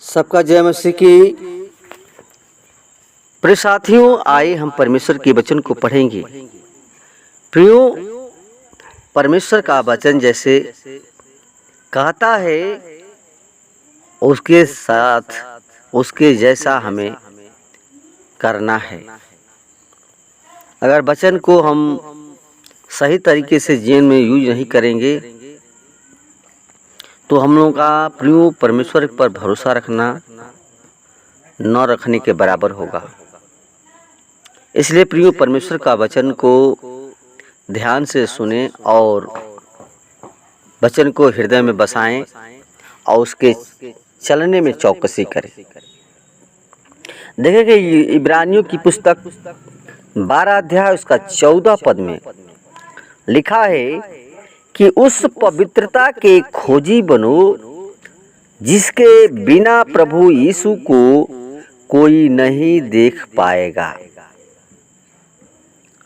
सबका जय मसीह की। प्रिय साथियों, आइए हम परमेश्वर के वचन को पढ़ेंगे। प्रियो, परमेश्वर का वचन जैसे कहता है उसके साथ उसके जैसा हमें करना है। अगर वचन को हम सही तरीके से जीवन में यूज नहीं करेंगे तो हम लोगों का प्रियो परमेश्वर पर भरोसा रखना न रखने के बराबर होगा। इसलिए प्रियो परमेश्वर का वचन को ध्यान से सुने और वचन को हृदय में बसाएं और उसके चलने में चौकसी करें। देखेंगे इब्रानियों की पुस्तक 12 अध्याय उसका 14 पद में लिखा है कि उस पवित्रता के खोजी बनो जिसके बिना प्रभु यीशु को कोई नहीं देख पाएगा।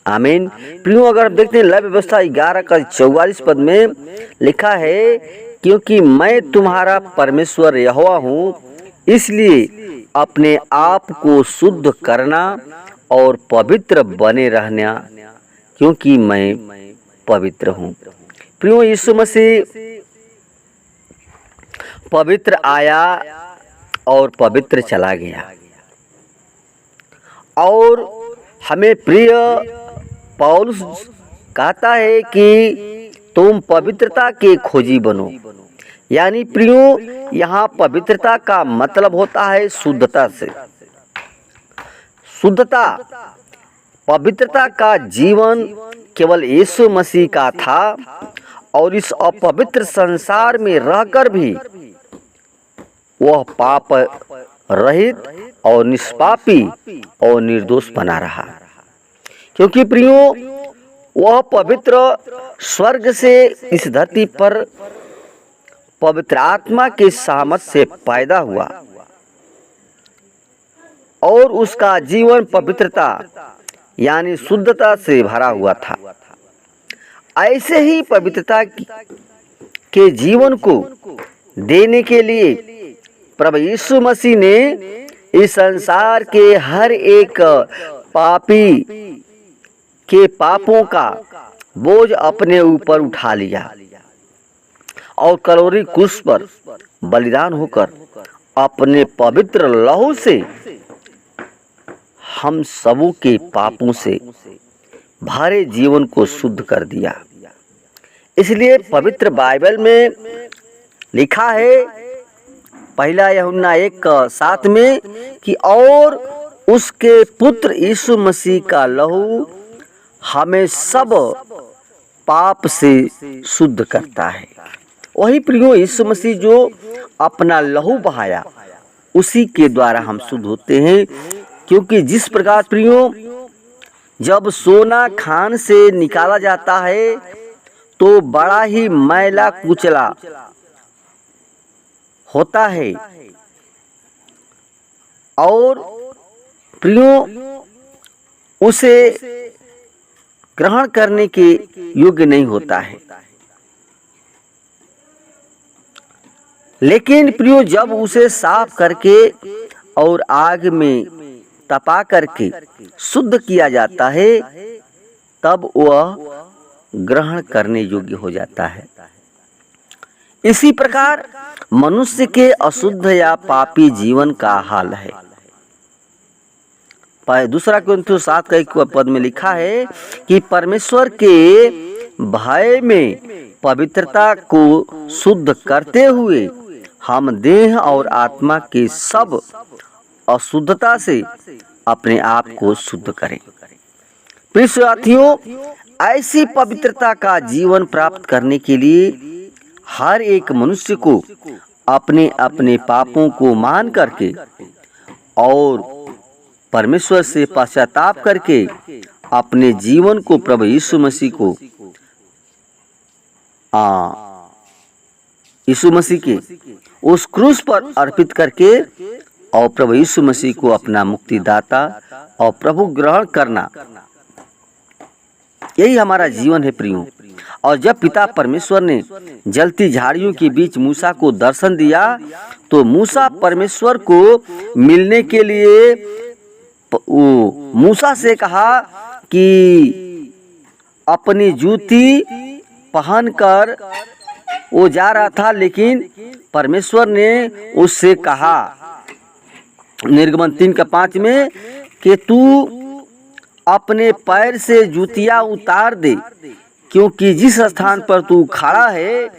आमीन। प्रियो, अगर आप देखते हैं लय व्यवस्था 11 का 44 पद में लिखा है, क्योंकि मैं तुम्हारा परमेश्वर यहोवा हूँ, इसलिए अपने आप को शुद्ध करना और पवित्र बने रहना, क्योंकि मैं पवित्र हूँ। प्रियो, यीशु मसीह पवित्र आया और पवित्र चला गया और हमें प्रिय पौलुस कहता है कि तुम पवित्रता के खोजी बनो। यानी प्रियो, यहाँ पवित्रता का मतलब होता है शुद्धता से। शुद्धता, पवित्रता का जीवन केवल यीशु मसीह का था और इस अपवित्र संसार में रहकर भी वह पाप रहित और निष्पापी और निर्दोष बना रहा, क्योंकि प्रियो वह पवित्र स्वर्ग से इस धरती पर पवित्र आत्मा के सामर्थ से पैदा हुआ और उसका जीवन पवित्रता यानी शुद्धता से भरा हुआ था। ऐसे ही पवित्रता के जीवन को देने के लिए प्रभु यीशु मसीह ने इस संसार के हर एक पापी के पापों का बोझ अपने ऊपर उठा लिया और कलोरी क्रूस पर बलिदान होकर अपने पवित्र लहू से हम सबों के पापों से भरे जीवन को शुद्ध कर दिया। इसलिए पवित्र बाइबल में लिखा है पहला यूहन्ना 1:7 में कि और उसके पुत्र यीशु मसीह का लहू हमें सब पाप से शुद्ध करता है। वही प्रियो यीशु मसीह जो अपना लहू बहाया उसी के द्वारा हम शुद्ध होते हैं, क्योंकि जिस प्रकार प्रियो जब सोना खान से निकाला जाता है तो बड़ा ही मैला कुचला होता है और प्रियो उसे ग्रहण करने के योग्य नहीं होता है। लेकिन प्रियो जब उसे साफ करके और आग में तपा करके शुद्ध किया जाता है तब वह ग्रहण करने योग्य हो जाता है। इसी प्रकार मनुष्य के अशुद्ध या पापी जीवन का हाल है। दूसरा कोरिन्थियों 7 का 1 पद में लिखा है कि परमेश्वर के भय में पवित्रता को शुद्ध करते हुए हम देह और आत्मा के सब अशुद्धता से अपने आप को शुद्ध करें। प्रिय साथियों, ऐसी पवित्रता का जीवन प्राप्त करने के लिए हर एक मनुष्य को अपने अपने पापों को मान करके और परमेश्वर से पश्चाताप करके अपने जीवन को प्रभु यीशु मसीह को यीशु मसीह के उस क्रूस पर अर्पित करके और प्रभु यीशु मसीह को अपना मुक्तिदाता और प्रभु ग्रहण करना, यही हमारा जीवन है प्रियो। और जब पिता परमेश्वर ने जलती झाड़ियों के बीच मूसा को दर्शन दिया तो मूसा परमेश्वर को मिलने के लिए मूसा से कहा कि अपनी जूती पहनकर वो जा रहा था, लेकिन परमेश्वर ने उससे कहा निर्गमन 3:5 में कि तू अपने पैर से जूतियां उतार दे, क्योंकि जिस स्थान पर तू खड़ा है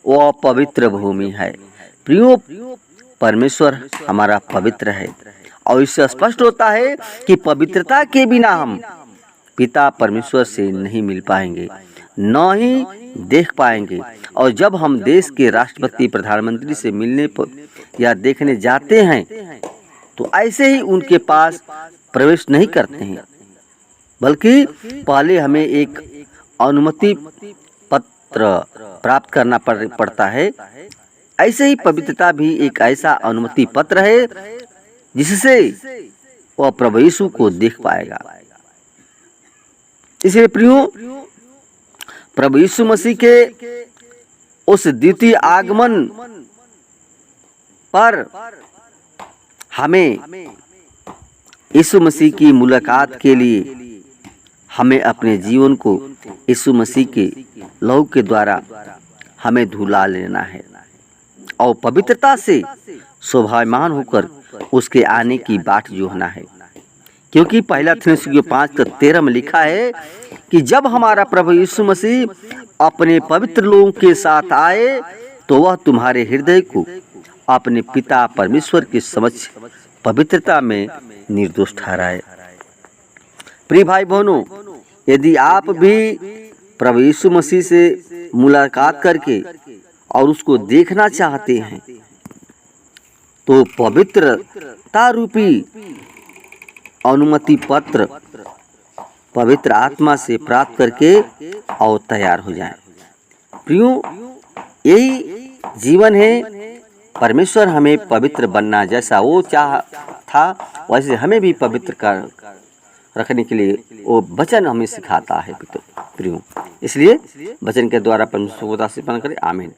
वह पवित्र भूमि है। प्रियो, परमेश्वर हमारा पवित्र है और इससे स्पष्ट होता है कि पवित्रता के बिना हम पिता परमेश्वर से नहीं मिल पाएंगे, न ही देख पाएंगे। और जब हम देश के राष्ट्रपति प्रधानमंत्री से मिलने या देखने जाते हैं तो ऐसे ही उनके पास प्रवेश नहीं करते हैं, बल्कि पहले हमें एक अनुमति पत्र प्राप्त करना पड़ता है। ऐसे ही पवित्रता भी एक ऐसा अनुमति पत्र है जिससे वह प्रभु यीशु को देख पाएगा। इसलिए प्रियो, प्रभु यीशु मसीह के उस द्वितीय आगमन पर हमें यीशु मसीह की मुलाकात के लिए हमें अपने जीवन को यीशु मसीह के लहू के द्वारा हमें धुला लेना है और पवित्रता से शोभायमान होकर उसके आने की बाट जोहना है। क्योंकि पहला थिस्सलुनीके 5:13 में लिखा है कि जब हमारा प्रभु यीशु मसीह अपने पवित्र लोगों के साथ आए तो वह तुम्हारे हृदय को अपने पिता परमेश्वर के समक्ष पवित्रता में निर्दोष ठहराए। प्रिय भाई बहनों, यदि आप भी प्रभु यीशु मसीह से मुलाकात करके और उसको देखना चाहते हैं तो पवित्रता रूपी अनुमति पत्र पवित्र आत्मा से प्राप्त करके और तैयार हो जाएं। प्रियो, यही जीवन है। परमेश्वर हमें पवित्र बनना जैसा वो चाह था वैसे हमें भी पवित्र कर रखने के लिए वो वचन हमें सिखाता है प्रियो। इसलिए वचन के द्वारा परमेश्वर को दास करें। आमीन।